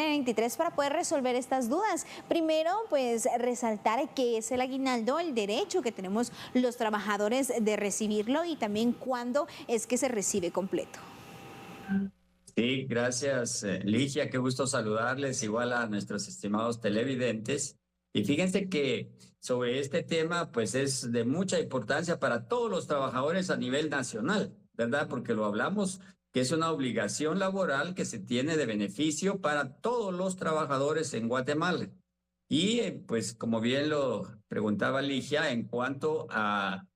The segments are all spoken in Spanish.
Línea 23 para poder resolver estas dudas. Primero, pues resaltar qué es el aguinaldo, el derecho que tenemos los trabajadores de recibirlo y también cuándo es que se recibe completo. Sí, gracias, Ligia, qué gusto saludarles, igual a nuestros estimados televidentes. Y fíjense que sobre este tema, pues es de mucha importancia para todos los trabajadores a nivel nacional, ¿verdad? Porque lo hablamos que es una obligación laboral que se tiene de beneficio para todos los trabajadores en Guatemala. Y pues como bien lo preguntaba Ligia, en cuanto a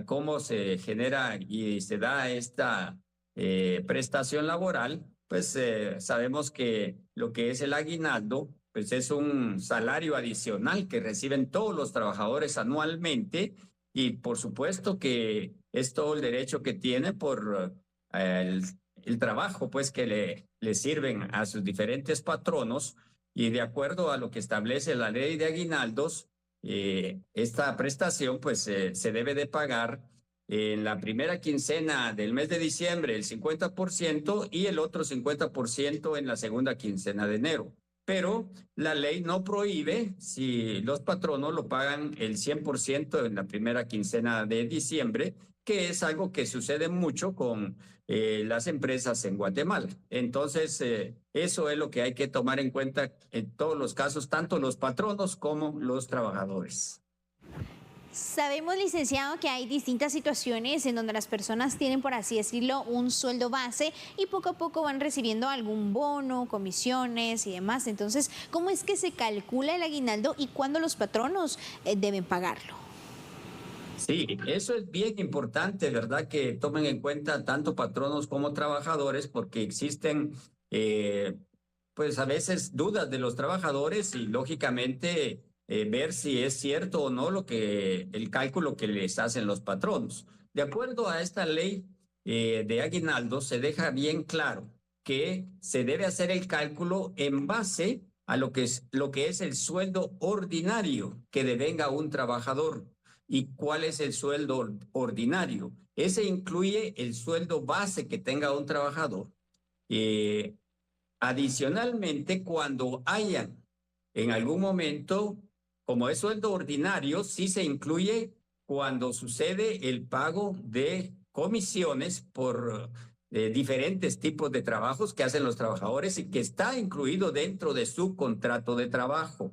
cómo se genera y se da esta prestación laboral, pues sabemos que lo que es el aguinaldo, pues es un salario adicional que reciben todos los trabajadores anualmente y por supuesto que es todo el derecho que tiene por el trabajo pues que le sirven a sus diferentes patronos y de acuerdo a lo que establece la ley de aguinaldos, esta prestación pues se debe de pagar en la primera quincena del mes de diciembre el 50% y el otro 50% en la segunda quincena de enero. Pero la ley no prohíbe si los patronos lo pagan el 100% en la primera quincena de diciembre, que es algo que sucede mucho con las empresas en Guatemala. Entonces, eso es lo que hay que tomar en cuenta en todos los casos, tanto los patronos como los trabajadores. Sabemos, licenciado, que hay distintas situaciones en donde las personas tienen, por así decirlo, un sueldo base y poco a poco van recibiendo algún bono, comisiones y demás. Entonces, ¿cómo es que se calcula el aguinaldo y cuándo los patronos deben pagarlo? Sí, eso es bien importante, ¿verdad? Que tomen en cuenta tanto patronos como trabajadores, porque existen, pues a veces dudas de los trabajadores y lógicamente ver si es cierto o no el cálculo que les hacen los patronos. De acuerdo a esta ley de aguinaldo, se deja bien claro que se debe hacer el cálculo en base a lo que es el sueldo ordinario que devenga un trabajador. ¿Y cuál es el sueldo ordinario? Ese incluye el sueldo base que tenga un trabajador. Eh, Adicionalmente, cuando hayan en algún momento, como es sueldo ordinario, sí se incluye cuando sucede el pago de comisiones por diferentes tipos de trabajos que hacen los trabajadores y que está incluido dentro de su contrato de trabajo.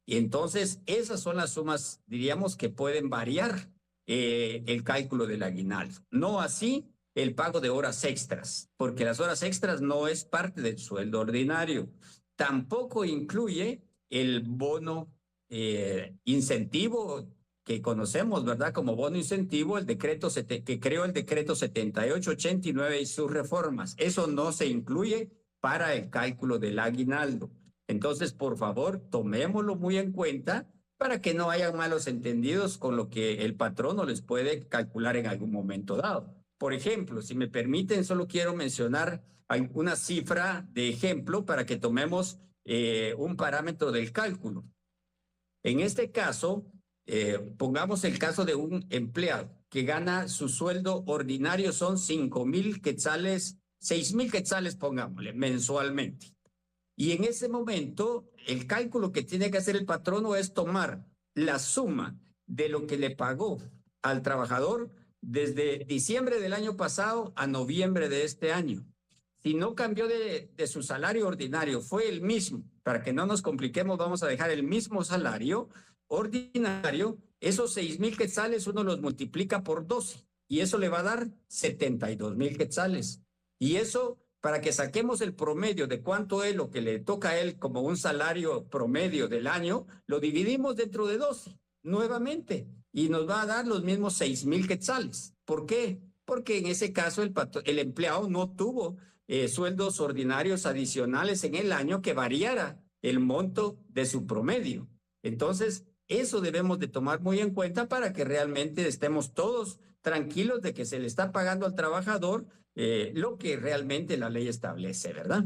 Y entonces esas son las sumas, diríamos, que pueden variar el cálculo del aguinaldo. No así el pago de horas extras, porque las horas extras no es parte del sueldo ordinario. Tampoco incluye el bono incentivo que conocemos, ¿verdad? Como bono incentivo, que creó el decreto 7889 y sus reformas. Eso no se incluye para el cálculo del aguinaldo. Entonces, por favor, tomémoslo muy en cuenta para que no haya malos entendidos con lo que el patrono les puede calcular en algún momento dado. Por ejemplo, si me permiten, solo quiero mencionar una cifra de ejemplo para que tomemos un parámetro del cálculo. En este caso, pongamos el caso de un empleado que gana su sueldo ordinario son 5,000 quetzales, 6,000 quetzales, pongámosle, mensualmente. Y en ese momento, el cálculo que tiene que hacer el patrono es tomar la suma de lo que le pagó al trabajador desde diciembre del año pasado a noviembre de este año. Si no cambió de su salario ordinario, fue el mismo, para que no nos compliquemos, vamos a dejar el mismo salario ordinario, esos 6,000 quetzales uno los multiplica por 12 y eso le va a dar 72,000 quetzales. Y eso, para que saquemos el promedio de cuánto es lo que le toca a él como un salario promedio del año, lo dividimos dentro de 12 nuevamente y nos va a dar los mismos 6,000 quetzales. ¿Por qué? Porque en ese caso el empleado no tuvo sueldos ordinarios adicionales en el año que variara el monto de su promedio. Entonces, eso debemos de tomar muy en cuenta para que realmente estemos todos tranquilos de que se le está pagando al trabajador lo que realmente la ley establece, ¿verdad?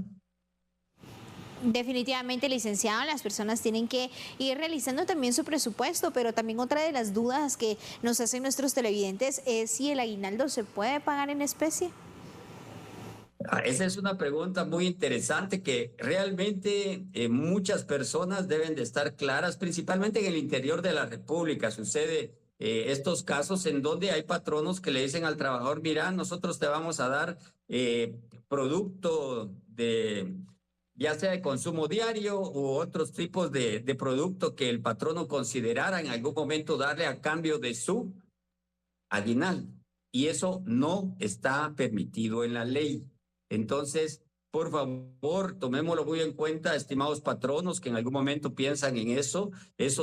Definitivamente, licenciado, las personas tienen que ir realizando también su presupuesto, pero también otra de las dudas que nos hacen nuestros televidentes es si el aguinaldo se puede pagar en especie. Esa es una pregunta muy interesante que realmente muchas personas deben de estar claras, principalmente en el interior de la República. Sucede estos casos en donde hay patronos que le dicen al trabajador, mira, nosotros te vamos a dar producto de, ya sea de consumo diario u otros tipos de producto que el patrono considerara en algún momento darle a cambio de su aguinaldo. Y eso no está permitido en la ley. Entonces, por favor, tomémoslo muy en cuenta, estimados patronos que en algún momento piensan en eso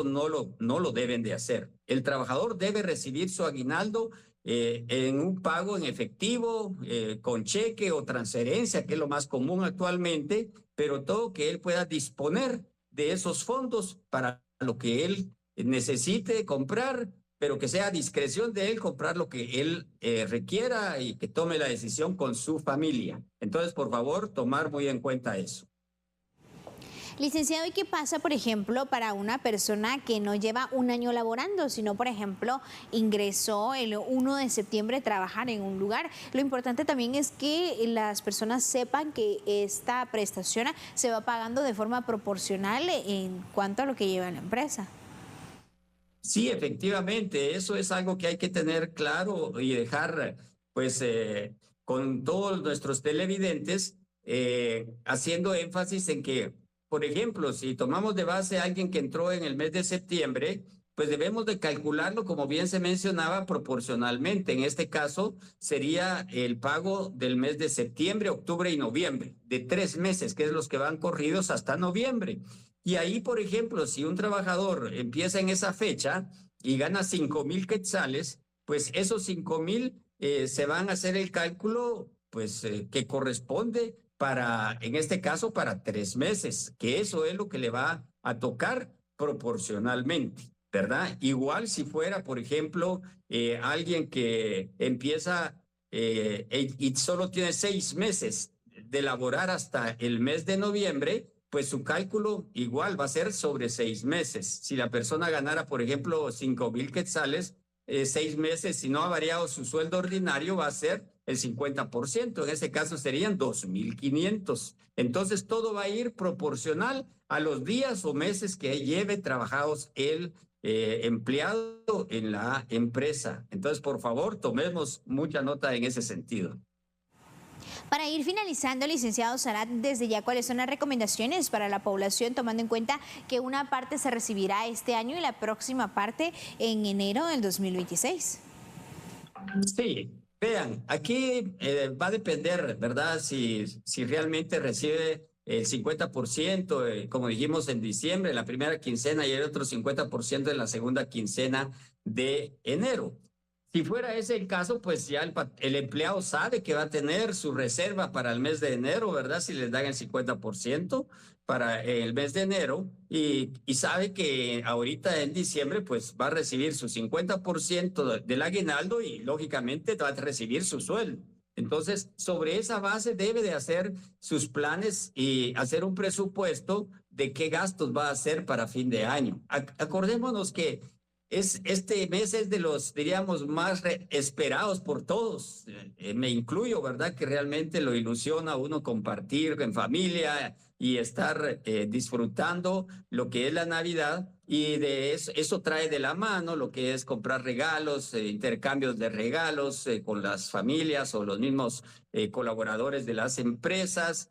no lo deben de hacer. El trabajador debe recibir su aguinaldo en un pago en efectivo, con cheque o transferencia, que es lo más común actualmente, pero todo que él pueda disponer de esos fondos para lo que él necesite comprar, pero que sea a discreción de él comprar lo que él requiera y que tome la decisión con su familia. Entonces, por favor, tomar muy en cuenta eso. Licenciado, ¿y qué pasa, por ejemplo, para una persona que no lleva un año laborando, sino, por ejemplo, ingresó el 1 de septiembre a trabajar en un lugar? Lo importante también es que las personas sepan que esta prestación se va pagando de forma proporcional en cuanto a lo que lleva la empresa. Sí, efectivamente, eso es algo que hay que tener claro y dejar, pues, con todos nuestros televidentes, haciendo énfasis en que, por ejemplo, si tomamos de base a alguien que entró en el mes de septiembre, pues debemos de calcularlo, como bien se mencionaba, proporcionalmente. En este caso, sería el pago del mes de septiembre, octubre y noviembre, de 3 meses, que es los que van corridos hasta noviembre. Y ahí, por ejemplo, si un trabajador empieza en esa fecha y gana 5,000 quetzales, pues esos 5,000 se van a hacer el cálculo, pues que corresponde para, en este caso, para 3 meses, que eso es lo que le va a tocar proporcionalmente, ¿verdad? Igual si fuera, por ejemplo, alguien que empieza y solo tiene 6 meses de laborar hasta el mes de noviembre, pues su cálculo igual va a ser sobre 6 meses. Si la persona ganara, por ejemplo, 5,000 quetzales, 6 meses, si no ha variado su sueldo ordinario, va a ser el 50%. En ese caso serían 2,500. Entonces, todo va a ir proporcional a los días o meses que lleve trabajados el empleado en la empresa. Entonces, por favor, tomemos mucha nota en ese sentido. Para ir finalizando, licenciado Sarat, desde ya, ¿cuáles son las recomendaciones para la población, tomando en cuenta que una parte se recibirá este año y la próxima parte en enero del 2026? Sí, vean, aquí va a depender, ¿verdad? Si realmente recibe el 50%, como dijimos en diciembre, la primera quincena, y el otro 50% en la segunda quincena de enero. Si fuera ese el caso, pues ya el empleado sabe que va a tener su reserva para el mes de enero, ¿verdad? Si les dan el 50% para el mes de enero y sabe que ahorita en diciembre pues va a recibir su 50% del aguinaldo y lógicamente va a recibir su sueldo. Entonces, sobre esa base debe de hacer sus planes y hacer un presupuesto de qué gastos va a hacer para fin de año. Acordémonos que este mes es de los, diríamos, más esperados por todos. Me incluyo, ¿verdad? Que realmente lo ilusiona a uno compartir en familia y estar disfrutando lo que es la Navidad. Y de eso trae de la mano lo que es comprar regalos, intercambios de regalos con las familias o los mismos colaboradores de las empresas,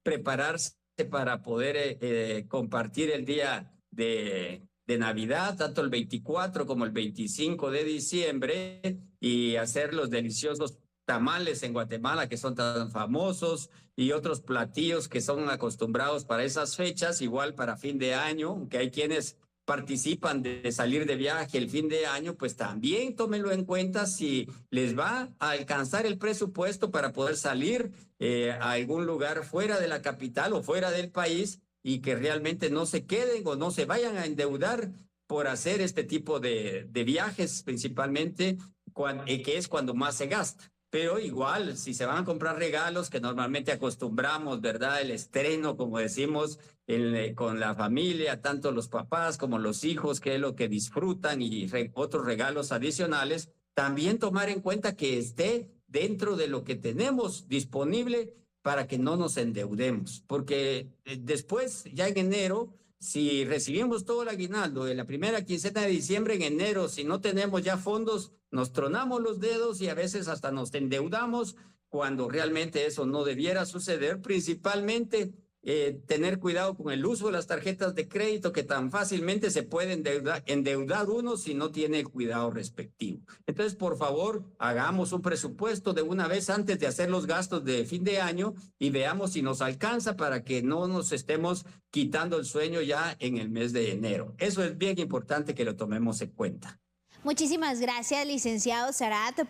prepararse para poder compartir el día de Navidad, tanto el 24 como el 25 de diciembre, y hacer los deliciosos tamales en Guatemala que son tan famosos y otros platillos que son acostumbrados para esas fechas, igual para fin de año, aunque hay quienes participan de salir de viaje el fin de año, pues también tómenlo en cuenta si les va a alcanzar el presupuesto para poder salir a algún lugar fuera de la capital o fuera del país, y que realmente no se queden o no se vayan a endeudar por hacer este tipo de viajes, principalmente, que es cuando más se gasta. Pero igual, si se van a comprar regalos que normalmente acostumbramos, ¿verdad? El estreno, como decimos, con la familia, tanto los papás como los hijos, que es lo que disfrutan, y otros regalos adicionales, también tomar en cuenta que esté dentro de lo que tenemos disponible para que no nos endeudemos, porque después, ya en enero, si recibimos todo el aguinaldo en la primera quincena de diciembre, en enero, si no tenemos ya fondos, nos tronamos los dedos y a veces hasta nos endeudamos cuando realmente eso no debiera suceder, principalmente tener cuidado con el uso de las tarjetas de crédito, que tan fácilmente se puede endeudar uno si no tiene el cuidado respectivo. Entonces, por favor, hagamos un presupuesto de una vez antes de hacer los gastos de fin de año y veamos si nos alcanza para que no nos estemos quitando el sueño ya en el mes de enero. Eso es bien importante que lo tomemos en cuenta. Muchísimas gracias, licenciado Zárate.